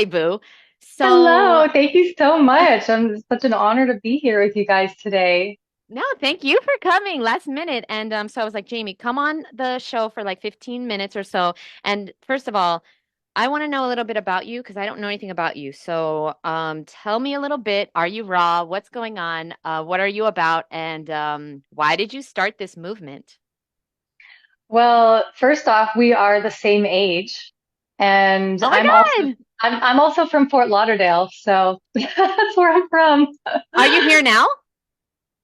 Hey, Boo. So, Hello, thank you so much. I'm such an honor to be here with you guys today. no, thank you for coming last minute. And so I was like, Jamie, come on the show for like 15 minutes or so. And first of all, I want to know a little bit about you because I don't know anything about you. So, tell me a little bit. Are you raw? What's going on? What are you about? And why did you start this movement? Well, first off, we are the same age, and Oh my God. I'm also from Fort Lauderdale, so that's where I'm from. Are you here now?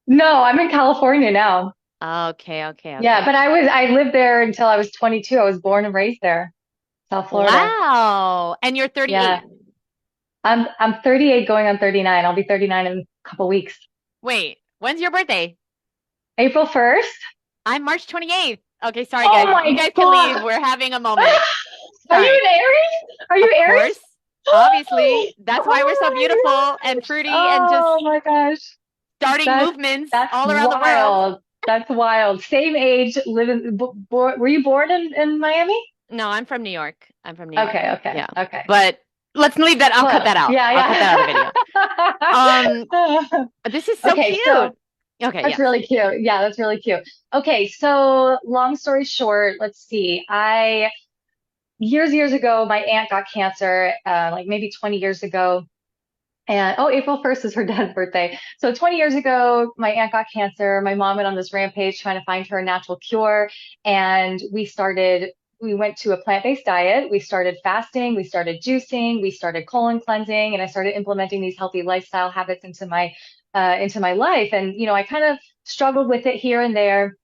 No, I'm in California now. Okay, okay, Yeah, okay. but I lived there until I was 22. I was born and raised there, South Florida. Wow. And you're Yeah. 38. I'm 38 going on 39. I'll be 39 in a couple weeks. Wait, when's your birthday? April 1st? I'm March 28th. Okay, sorry Oh guys. You my guys can leave. God. We're having a moment. Are you Sorry. an Aries? Are you Of Aries? course, obviously, that's why we're so Oh beautiful my and gosh. fruity and just Oh my gosh. starting That's movements that's all around the world. wild. That's wild. Same age, living. Were you born in Miami? No, I'm from New York. I'm from New York. Okay, okay, Yeah. okay. But let's leave that. I'll cut Close. that out. Yeah, I'll cut that out of the video. Um, yeah. this is so Okay, so cute. Okay, that's yes. really cute. Yeah, that's really cute. Okay, so long story short, let's see. I years ago, my aunt got cancer, like maybe 20 years ago. And oh, April 1st is her dad's birthday. So 20 years ago, my aunt got cancer. My mom went on this rampage trying to find her a natural cure. And we went to a plant-based diet. We started fasting, we started juicing, we started colon cleansing, and I started implementing these healthy lifestyle habits into my life. And, I kind of struggled with it here and there.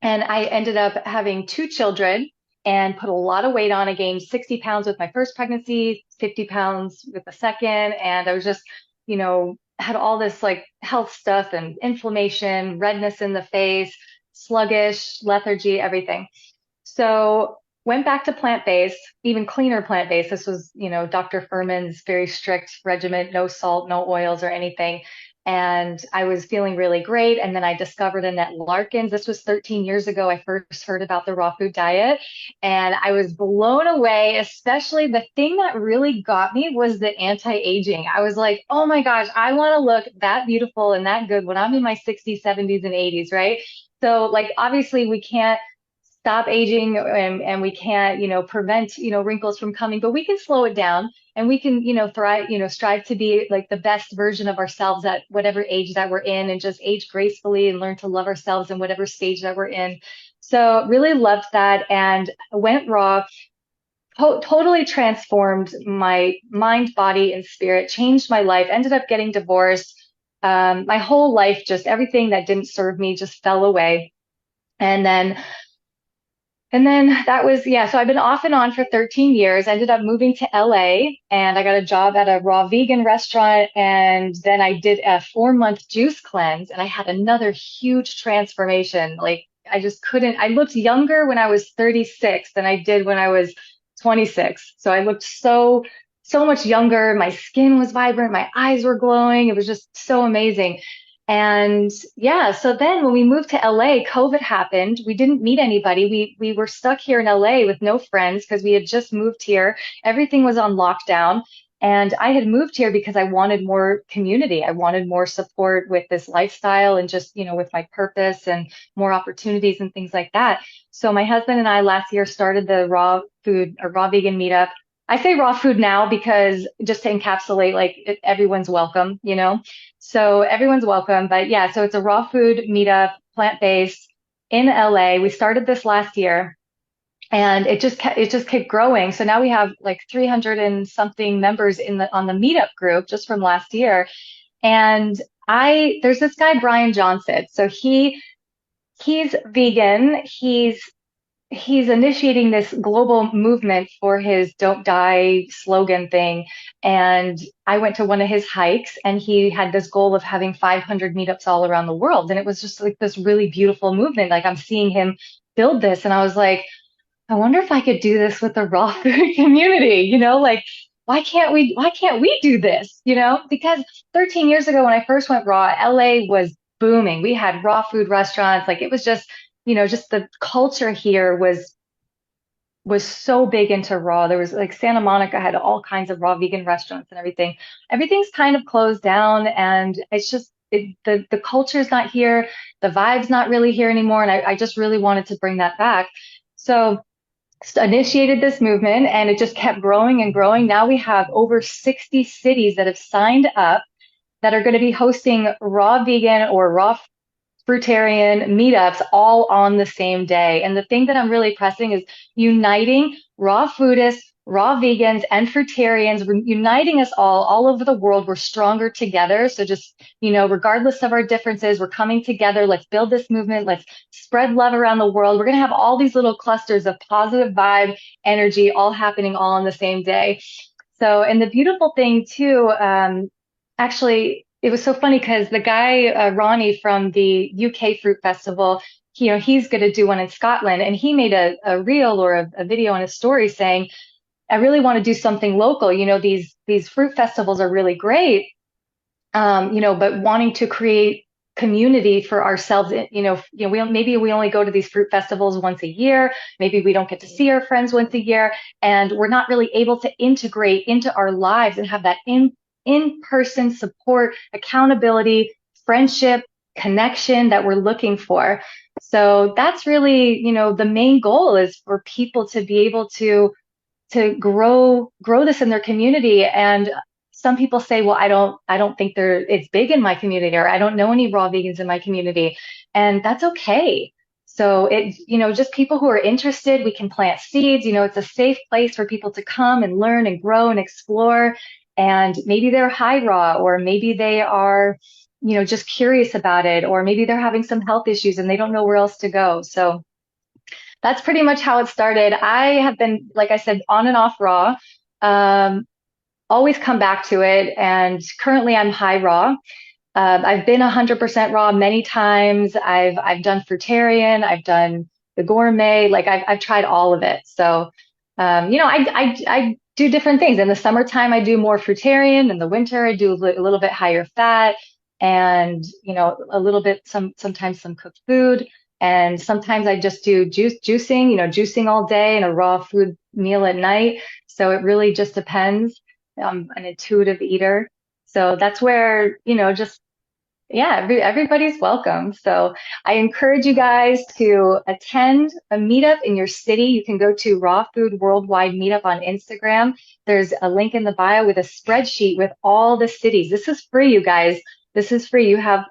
And I ended up having two children and put a lot of weight on. I gained 60 pounds with my first pregnancy, 50 pounds with the second. And I was just, had all this like health stuff and inflammation, redness in the face, sluggish, lethargy, everything. So went back to plant-based, even cleaner plant-based. This was, Dr. Furman's very strict regimen, no salt, no oils or anything. And I was feeling really great. And then I discovered Annette Larkins. This was 13 years ago. I first heard about the raw food diet and I was blown away. Especially the thing that really got me was the anti-aging. I was like, oh my gosh, I want to look that beautiful and that good when I'm in my 60s, 70s, and 80s, right? So like obviously we can't stop aging and we can't, prevent, wrinkles from coming, but we can slow it down and we can, thrive, strive to be like the best version of ourselves at whatever age that we're in and just age gracefully and learn to love ourselves in whatever stage that we're in. So really loved that and went raw, totally transformed my mind, body, and spirit, changed my life, ended up getting divorced. My whole life, just everything that didn't serve me just fell away. And then that was, yeah, so I've been off and on for 13 years, ended up moving to LA and I got a job at a raw vegan restaurant. And then I did a 4 month juice cleanse and I had another huge transformation. Like I just couldn't, I looked younger when I was 36 than I did when I was 26. So I looked so much younger. My skin was vibrant. My eyes were glowing. It was just so amazing. And yeah, so then when we moved to LA, COVID happened. We didn't meet anybody. We were stuck here in LA with no friends because we had just moved here. Everything was on lockdown. And I had moved here because I wanted more community. I wanted more support with this lifestyle and just, with my purpose and more opportunities and things like that. So my husband and I last year started the raw food or raw vegan meetup. I say raw food now because just to encapsulate like everyone's welcome, so everyone's welcome. But yeah, so it's a raw food meetup, plant-based in LA. We started this last year and it just kept growing. So now we have like 300 and something members on the meetup group just from last year. And there's this guy, Brian Johnson. So he's vegan. He's initiating this global movement for his Don't Die slogan thing. And I went to one of his hikes and he had this goal of having 500 meetups all around the world. And it was just like this really beautiful movement. Like I'm seeing him build this. And I was like, I wonder if I could do this with the raw food community, like why can't we do this? Because 13 years ago when I first went raw, LA was booming. We had raw food restaurants. Like it was just, just the culture here was was so big into raw. There was like Santa Monica had all kinds of raw vegan restaurants and everything. Everything's kind of closed down, and it's just the culture's not here, the vibe's not really here anymore, and I just really wanted to bring that back. So initiated this movement, and it just kept growing and growing. Now we have over 60 cities that have signed up that are going to be hosting raw vegan or raw fruitarian meetups all on the same day. And the thing that I'm really pressing is uniting raw foodists, raw vegans, and fruitarians, uniting us all over the world. We're stronger together. So just, regardless of our differences, we're coming together. Let's build this movement. Let's spread love around the world. We're going to have all these little clusters of positive vibe energy all happening all on the same day. So, and the beautiful thing too, actually, it was so funny because the guy, Ronnie from the UK Fruit Festival, he's going to do one in Scotland, and he made a reel or a video on his story saying, I really want to do something local. These fruit festivals are really great, but wanting to create community for ourselves, maybe we only go to these fruit festivals once a year. Maybe we don't get to see our friends once a year, and we're not really able to integrate into our lives and have that in-person support, accountability, friendship, connection that we're looking for. So that's really, the main goal is for people to be able to grow this in their community. And some people say, well, I don't think it's big in my community, or I don't know any raw vegans in my community. And that's okay. So just people who are interested, we can plant seeds. It's a safe place for people to come and learn and grow and explore. And maybe they're high raw, or maybe they are, just curious about it, or maybe they're having some health issues and they don't know where else to go. So that's pretty much how it started. I have been, like I said, on and off raw. Um, Always come back to it. And currently I'm high raw. I've been 100% raw many times. I've done fruitarian. I've done the gourmet. Like I've tried all of it. So, I do different things. In the summertime, I do more fruitarian. In the winter, I do a little bit higher fat, and, a little bit, sometimes some cooked food. And sometimes I just do juicing all day and a raw food meal at night. So it really just depends. I'm an intuitive eater. So that's where, just, yeah, everybody's welcome. So I encourage you guys to attend a meetup in your city. You can go to Raw Food Worldwide Meetup on Instagram. There's a link in the bio with a spreadsheet with all the cities. This is free, you guys. This is free. You have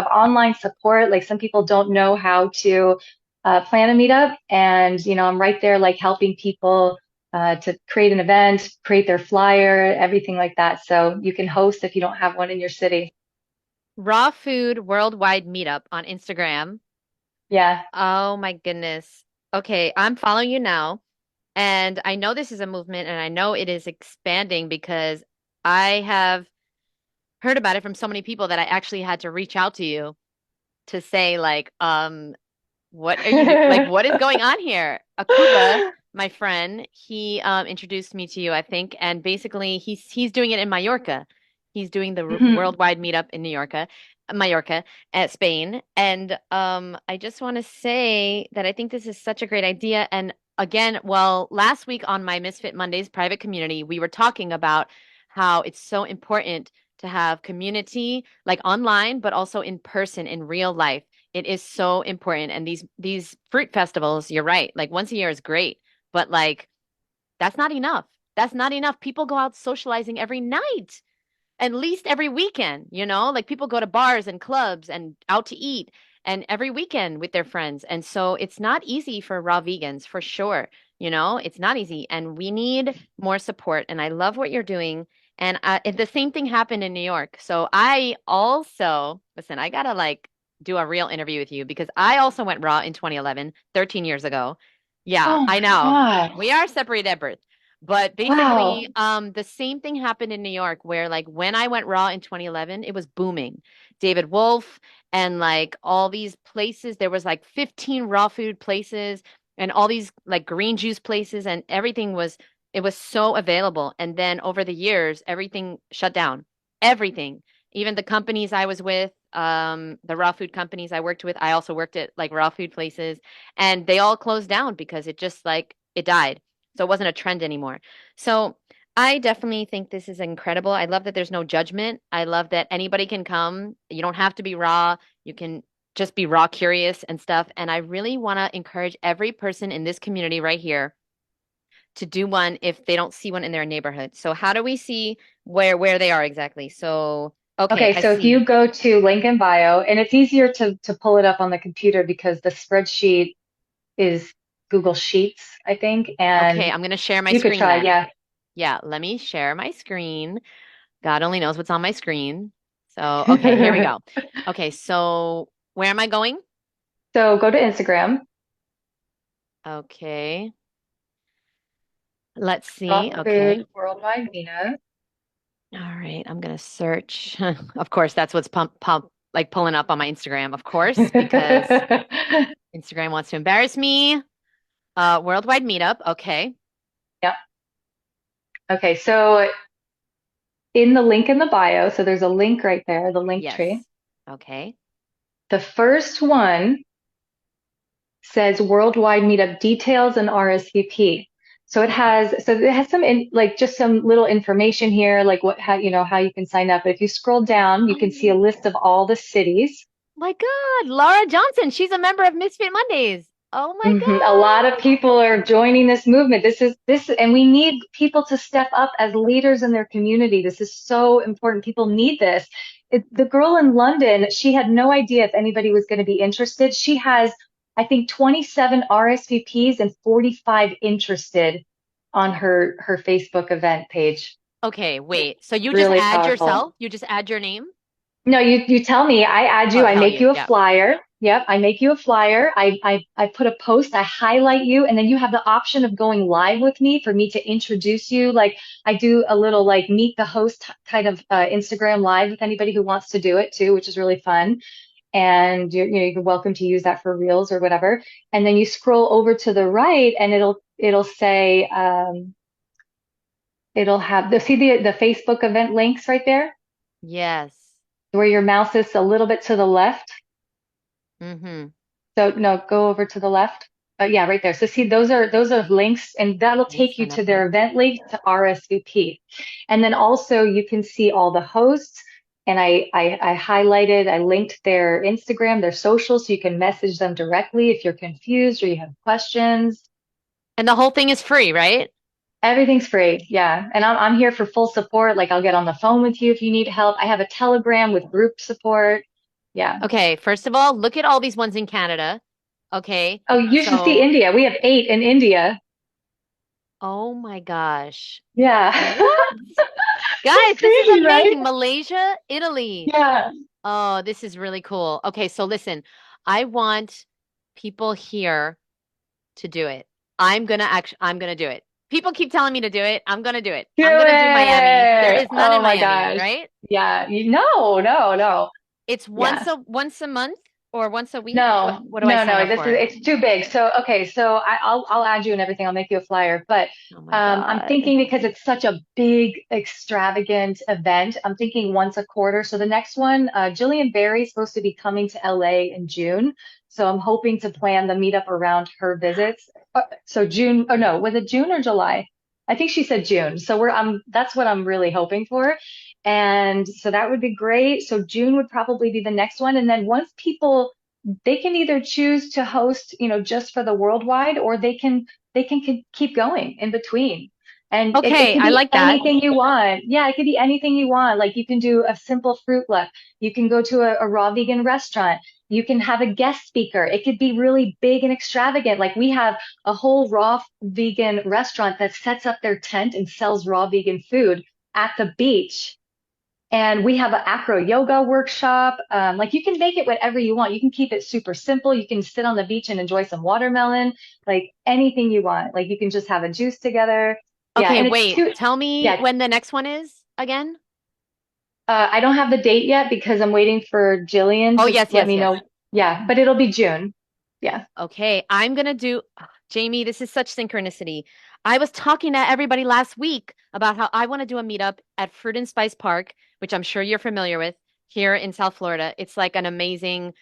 online support. Like, some people don't know how to plan a meetup, and I'm right there, like, helping people to create an event, create their flyer, everything like that. So you can host if you don't have one in your city. Raw Food Worldwide Meetup on Instagram. Yeah. Oh my goodness. Okay, I'm following you now. And I know this is a movement, and I know it is expanding because I have heard about it from so many people that I actually had to reach out to you to say, like, what are you do like, what is going on here? Akuba, my friend, he introduced me to you, I think, and basically he's doing it in Mallorca. He's doing the Mhm. worldwide meetup in Mallorca, at Spain. And I just want to say that I think this is such a great idea. And again, well, last week on my Misfit Mondays private community, we were talking about how it's so important to have community, like online, but also in person in real life. It is so important. And these fruit festivals, you're right. Like, once a year is great, but like, that's not enough. That's not enough. People go out socializing every night, at least every weekend, Like, people go to bars and clubs and out to eat and every weekend with their friends. And so it's not easy for raw vegans, for sure. It's not easy, and we need more support. And I love what you're doing. And the same thing happened in New York. So I also, listen, I gotta like do a real interview with you because I also went raw in 2011, 13 years ago. Yeah, Oh I my know. God. We are separated at birth. But Wow. basically, the same thing happened in New York where, like, when I went raw in 2011, it was booming. David Wolf and like all these places, there was like 15 raw food places and all these like green juice places, and it was so available. And then over the years, everything shut down. Everything. Even the companies I was with, the raw food companies I worked with, I also worked at like raw food places, and they all closed down because it just like it died. So it wasn't a trend anymore. So I definitely think this is incredible. I love that there's no judgment. I love that anybody can come. You don't have to be raw. You can just be raw curious and stuff. And I really want to encourage every person in this community right here to do one if they don't see one in their neighborhood. So how do we see where they are exactly? So okay, Okay, I so if see. you go to link in bio, and it's easier to pull it up on the computer because the spreadsheet is Google Sheets, I think, Okay, and I'm going to share my you could screen try, then. yeah. Yeah, let me share my screen. God only knows what's on my screen. So, okay, here we go. Okay, so where am I going? So go to Instagram, Okay, let's see. Raw Okay. Food Worldwide Meetup. All right, I'm gonna search. Of course, that's what's pump like pulling up on my Instagram, of course, because Instagram wants to embarrass me. Worldwide meetup. Okay. Yep. Okay, so in the link in the bio, so there's a link right there, the link tree. Yes. Okay. The first one says worldwide meetup details and RSVP. Okay. So it has some like just some little information here, like what how how you can sign up. But if you scroll down, you can see a list of all the cities. My God, Laura Johnson. She's a member of Misfit Mondays. Oh my A lot of God. people are joining this movement. And we need people to step up as leaders in their community. This is so important. People need this. The girl in London, she had no idea if anybody was going to be interested. She has, I think, 27 RSVPs and 45 interested on her Facebook event page. Okay, wait. So you just Really add powerful. yourself? You just add your name? No, you tell me, I add Oh, you, I'll I tell make you. you a Yeah. flyer. Yep, I make you a flyer. I put a post, I highlight you, and then you have the option of going live with me for me to introduce you. Like I do a little like meet the host kind of Instagram live with anybody who wants to do it too, which is really fun. And you're welcome to use that for reels or whatever. And then you scroll over to the right and it'll say it'll have see the Facebook event links right there Yes. where your mouse is a little bit to the left. Mm-hmm. So no, go over to the left. Yeah, right there. So see, those are links, and that'll Okay, take you sign up to their link. event link to RSVP. And then also you can see all the hosts. And I highlighted, I linked their Instagram, their social, so you can message them directly if you're confused or you have questions. And the whole thing is free, right? Everything's free. Yeah. And I'm here for full support. Like I'll get on the phone with you if you need help. I have a Telegram with group support. Yeah. Okay, first of all, look at all these ones in Canada. Okay. Oh, you should see So, India. We have 8 in India. oh my gosh. Yeah. What? It's Guys, this is crazy, right? amazing. Malaysia, Italy. Yeah. Oh, this is really cool. Okay, so listen, I want people here to do it. I'm gonna do it. People keep telling me to do it. I'm gonna do it. Do I'm gonna do Miami. There it. is none Oh in my Miami, gosh. right? Yeah. No, no, no. It's Yeah. once a month or once a week. No, What do I no, sign no. up This is for? it's too big. So okay, so I'll add you and everything. I'll make you a flyer. But Oh my I'm God. thinking because it's such a big, extravagant event, I'm thinking once a quarter. So the next one, Jillian Berry's supposed to be coming to LA in June. So I'm hoping to plan the meetup around her visits. So June, or no, was it June or July? I think she said June. So that's what I'm really hoping for. And so that would be great. So June would probably be the next one. And then once people they can either choose to host, just for the worldwide, or they can keep going in between. And it Okay, could I be like that. anything you want. Yeah, it could be anything you want. Like you can do a simple fruit left. You can go to a raw vegan restaurant. You can have a guest speaker. It could be really big and extravagant. Like we have a whole raw vegan restaurant that sets up their tent and sells raw vegan food at the beach, and we have an acro yoga workshop. Like you can make it whatever you want. You can keep it super simple. You can sit on the beach and enjoy some watermelon, like anything you want. Like you can just have a juice together. Yeah. Okay, And it's wait. too, Tell me yeah. when the next one is again. I don't have the date yet because I'm waiting for Jillian Oh, to yes, let yes, me yes. know. Yeah, but it'll be June. Yeah. Okay, I'm gonna do, Jamie, this is such synchronicity. I was talking to everybody last week about how I want to do a meetup at Fruit and Spice Park, which I'm sure you're familiar with here in South Florida. It's like an amazing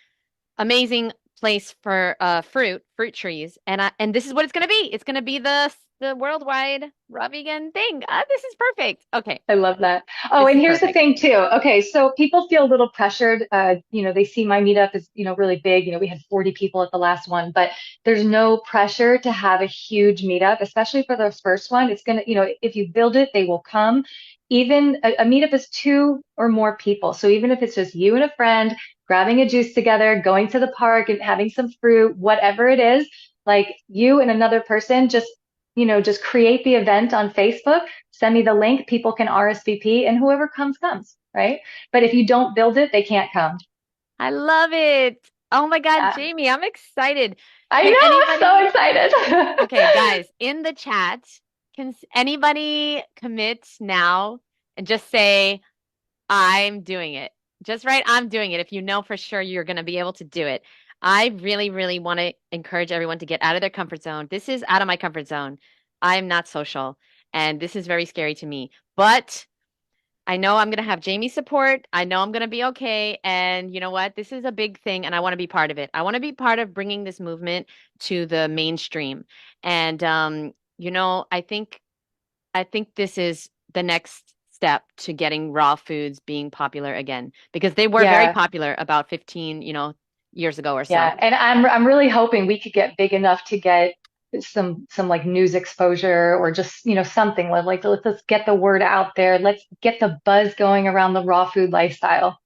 place for fruit trees, and this is what it's gonna be. It's gonna be the worldwide raw vegan thing. This is perfect. Okay, I love that. Oh, this and is here's the perfect. thing too. Okay, so people feel a little pressured. They see my meetup is, really big. We had 40 people at the last one, but there's no pressure to have a huge meetup, especially for the first one. It's gonna, if you build it, they will come. Even a meetup is two or more people. So even if it's just you and a friend grabbing a juice together, going to the park and having some fruit, whatever it is, like you and another person, just create the event on Facebook, send me the link, people can RSVP, and whoever comes, comes, right? But if you don't build it, they can't come. I love it. Oh my God, Yeah. Jamie, I'm excited. I Can know, I'm so anybody? excited. Okay, guys, in the chat, anybody commit now and just say, I'm doing it. Just write, I'm doing it if you know for sure you're going to be able to do it. I really, really want to encourage everyone to get out of their comfort zone. This is out of my comfort zone. I'm not social, and this is very scary to me. But I know I'm going to have Jamie's support. I know I'm going to be okay. And you know what? This is a big thing, and I want to be part of it. I want to be part of bringing this movement to the mainstream. And I think this is the next step to getting raw foods being popular again because they were very Yeah, popular about 15, years ago or so. yeah. And I'm really hoping we could get big enough to get some like news exposure or just, something like let's get the word out there. Let's get the buzz going around the raw food lifestyle.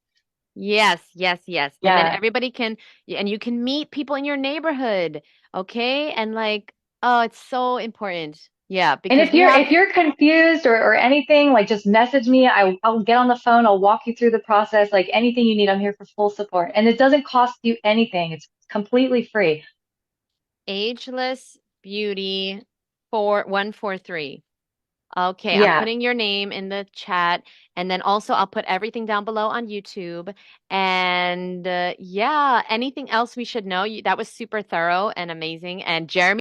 Yes, yes, yes. And then Yeah. everybody can, and you can meet people in your neighborhood, okay? And like, oh, it's so important. Yeah, And because if we you're have, if you're confused or anything, like just message me. I'll get on the phone. I'll walk you through the process. Like anything you need, I'm here for full support. And it doesn't cost you anything. It's completely free. Ageless Beauty 4143. Okay, I'm Yeah. putting your name in the chat, and then also I'll put everything down below on YouTube. And yeah, anything else we should know? That was super thorough and amazing. And Jeremy.